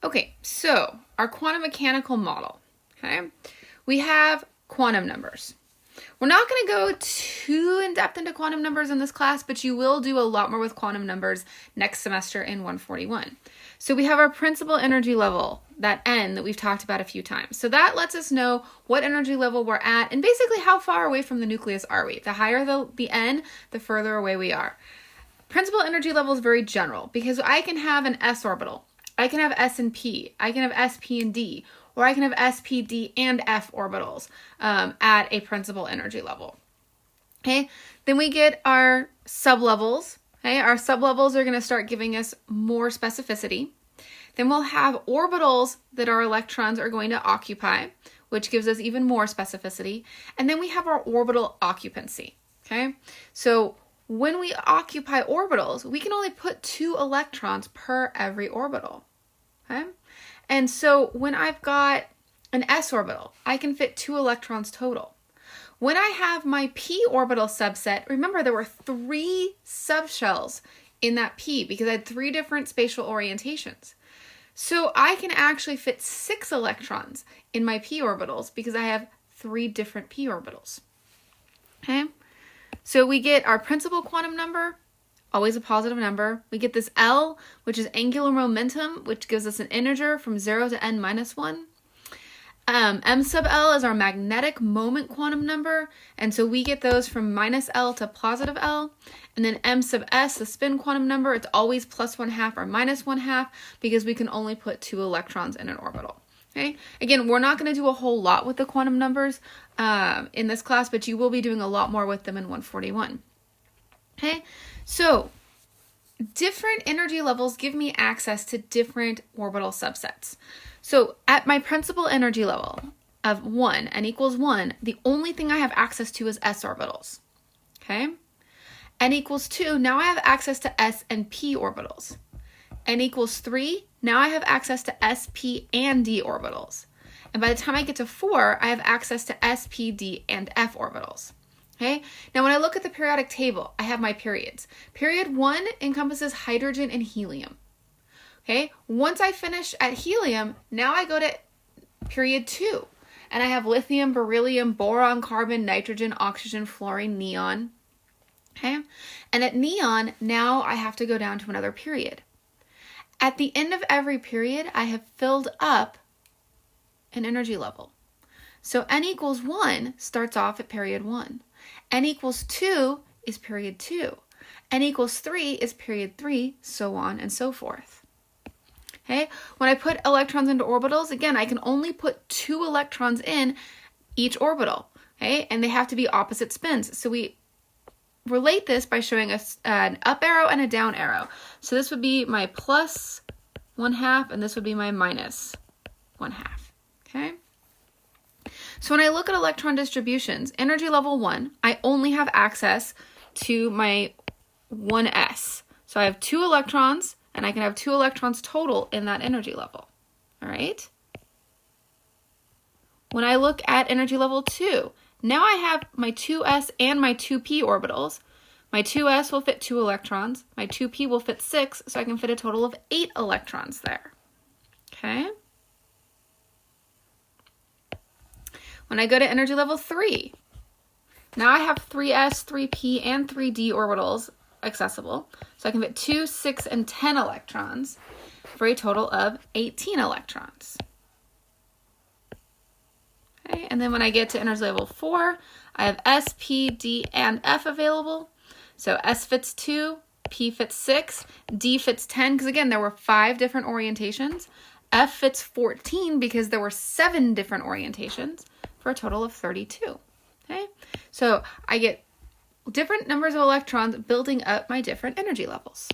Okay, so our quantum mechanical model, okay? We have quantum numbers. We're not going to go too in-depth into quantum numbers in this class, but you will do a lot more with quantum numbers next semester in 141. So we have our principal energy level, that N that we've talked about a few times. So that lets us know what energy level we're at and basically how far away from the nucleus are we. The higher the N, the further away we are. Principal energy level is very general because I can have an s orbital. I can have S and P. I can have S, P, and D. Or I can have S, P, D, and F orbitals at a principal energy level. Okay, then we get our sublevels. Okay, our sublevels are going to start giving us more specificity. Then we'll have orbitals that our electrons are going to occupy, which gives us even more specificity. And then we have our orbital occupancy. Okay, so when we occupy orbitals, we can only put 2 electrons per every orbital. Okay, and so when I've got an s orbital, I can fit 2 electrons total. When I have my p orbital subset, remember there were 3 subshells in that p because I had 3 different spatial orientations. So I can actually fit 6 electrons in my p orbitals because I have 3 different p orbitals. Okay, so we get our principal quantum number, always a positive number. We get this L, which is angular momentum, which gives us an integer from 0 to n minus 1. M sub L is our magnetic moment quantum number, and so we get those from minus L to positive L. And then M sub S, the spin quantum number, it's always plus 1/2 or minus 1/2 because we can only put 2 electrons in an orbital. Okay. Again, we're not going to do a whole lot with the quantum numbers in this class, but you will be doing a lot more with them in 141. Okay, so different energy levels give me access to different orbital subsets. So at my principal energy level of 1, n equals 1, the only thing I have access to is s orbitals. Okay, n equals 2, now I have access to s and p orbitals. N equals 3, now I have access to s, p, and d orbitals. And by the time I get to 4, I have access to s, p, d, and f orbitals. Okay, now when I look at the periodic table, I have my periods. Period 1 encompasses hydrogen and helium. Okay, once I finish at helium, now I go to period 2. And I have lithium, beryllium, boron, carbon, nitrogen, oxygen, fluorine, neon. Okay, and at neon, now I have to go down to another period. At the end of every period, I have filled up an energy level. So n equals 1 starts off at period 1. N equals 2 is period 2. N equals 3 is period 3, so on and so forth. Okay, when I put electrons into orbitals, again, I can only put 2 electrons in each orbital. Okay, and they have to be opposite spins. So we relate this by showing us an up arrow and a down arrow. So this would be my plus 1/2, and this would be my minus 1/2. Okay. So when I look at electron distributions, energy level 1, I only have access to my 1s. So I have 2 electrons, and I can have 2 electrons total in that energy level. All right? When I look at energy level 2, now I have my 2s and my 2p orbitals. My 2s will fit 2 electrons. My 2p will fit 6, so I can fit a total of 8 electrons there. Okay? When I go to energy level 3, now I have 3s, 3p, and 3d orbitals accessible. So I can fit 2, 6, and 10 electrons for a total of 18 electrons. Okay, and then when I get to energy level 4, I have s, p, d, and f available. So s fits 2, p fits 6, d fits 10, because again, there were 5 different orientations. F fits 14 because there were 7 different orientations, for a total of 32. Okay, so I get different numbers of electrons building up my different energy levels.